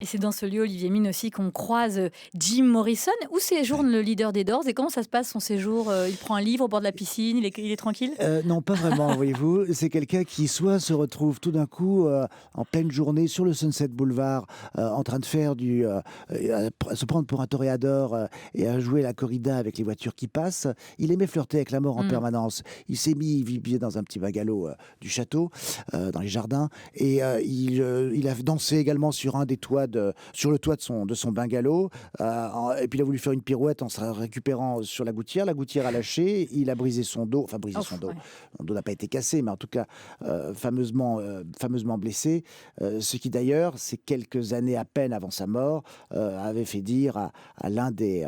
Et c'est dans ce lieu, Olivier Mine, aussi qu'on croise Jim Morrison. Où séjourne le leader des Doors et comment ça se passe son séjour? Il prend un livre au bord de la piscine, il est tranquille? Non, pas vraiment, voyez-vous. C'est quelqu'un qui soit se retrouve tout d'un coup en pleine journée sur le Sunset Boulevard, en train de faire à se prendre pour un toréador et à jouer la corrida avec les voitures qui passent. Il aimait flirter avec la mort en Mmh. permanence. Il vivait dans un petit bungalow du château, dans les jardins, et il a dansé également sur le toit de son bungalow. Et puis il a voulu faire une pirouette en se récupérant sur la gouttière. La gouttière a lâché, il a brisé son dos, enfin brisé son Ouf, dos. ouais. Son dos n'a pas été cassé, mais en tout cas fameusement blessé. Ce qui d'ailleurs, c'est quelques années à peine avant sa mort, avait fait dire à l'un des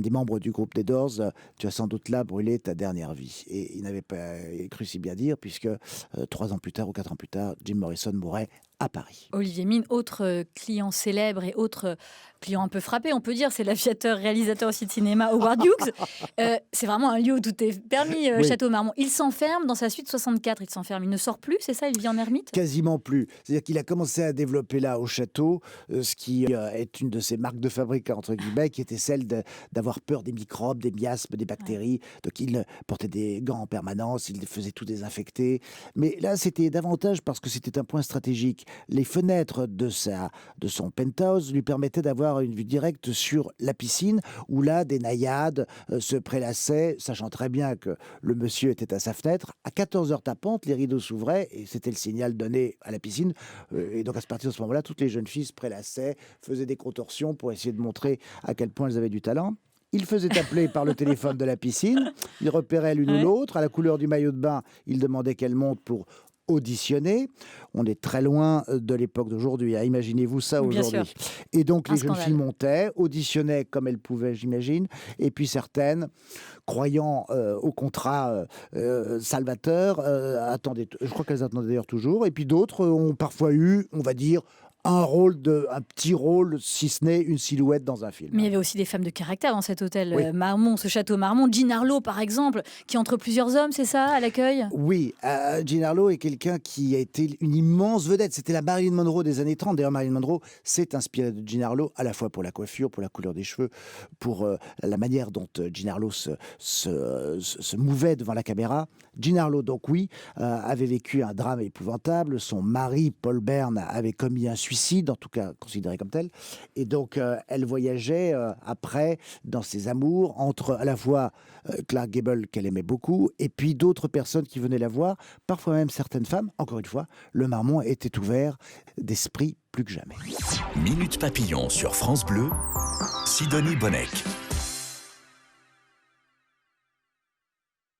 membres du groupe des Doors, tu as sans doute là brûlé ta dernière vie. Et il n'avait pas cru si bien dire, puisque 3 ans plus tard ou 4 ans plus tard, Jim Morrison mourait à Paris. Olivier Mine, autre client célèbre et autre client un peu frappé, on peut dire, c'est l'aviateur, réalisateur aussi de cinéma Howard Hughes. C'est vraiment un lieu où tout est permis, Oui. Château Marmont. Il s'enferme dans sa suite 64, il s'enferme, il ne sort plus, c'est ça? Il vit en ermite? Quasiment plus. C'est-à-dire qu'il a commencé à développer là au château, ce qui est une de ses marques de fabrique entre guillemets, qui était celle d'avoir peur des microbes, des miasmes, des Ouais. bactéries. Donc il portait des gants en permanence, il faisait tout désinfecter. Mais là, c'était davantage parce que c'était un point stratégique. Les fenêtres de son penthouse lui permettaient d'avoir une vue directe sur la piscine, où là, des naïades se prélassaient, sachant très bien que le monsieur était à sa fenêtre. À 14 heures tapantes, les rideaux s'ouvraient et c'était le signal donné à la piscine. Et donc, à partir de ce moment-là, toutes les jeunes filles se prélassaient, faisaient des contorsions pour essayer de montrer à quel point elles avaient du talent. Il faisait appeler par le téléphone de la piscine. Il repérait l'une ou Ouais. l'autre. À la couleur du maillot de bain, il demandait qu'elle monte pour auditionner. On est très loin de l'époque d'aujourd'hui, hein. Imaginez-vous ça Bien sûr, aujourd'hui. Et donc, un les jeunes filles scandale. montaient, auditionnaient comme elles pouvaient, j'imagine. Et puis certaines, croyant au contrat salvateur, attendaient. Je crois qu'elles attendaient d'ailleurs toujours. Et puis d'autres ont parfois eu, on va dire, un petit rôle, si ce n'est une silhouette dans un Mais il y film. avait aussi des femmes de caractère dans cet hôtel Oui. Marmont, ce château Marmont. Jean Harlow, par exemple, qui entre plusieurs hommes, c'est ça, à l'accueil? Oui, Jean Harlow est quelqu'un qui a été une immense vedette. C'était la Marilyn Monroe des années 30. D'ailleurs, Marilyn Monroe s'est inspirée de Jean Harlow, à la fois pour la coiffure, pour la couleur des cheveux, pour la manière dont Jean Harlow se mouvait devant la caméra. Jean Harlow, donc oui, avait vécu un drame épouvantable. Son mari, Paul Bern, avait commis un suicide, en tout cas considéré comme tel. Et donc, elle voyageait après dans ses amours entre à la fois Clark Gable, qu'elle aimait beaucoup, et puis d'autres personnes qui venaient la voir, parfois même certaines femmes. Encore une fois, le Marmont était ouvert d'esprit plus que jamais. Minute Papillon sur France Bleu, Sidonie Bonnec.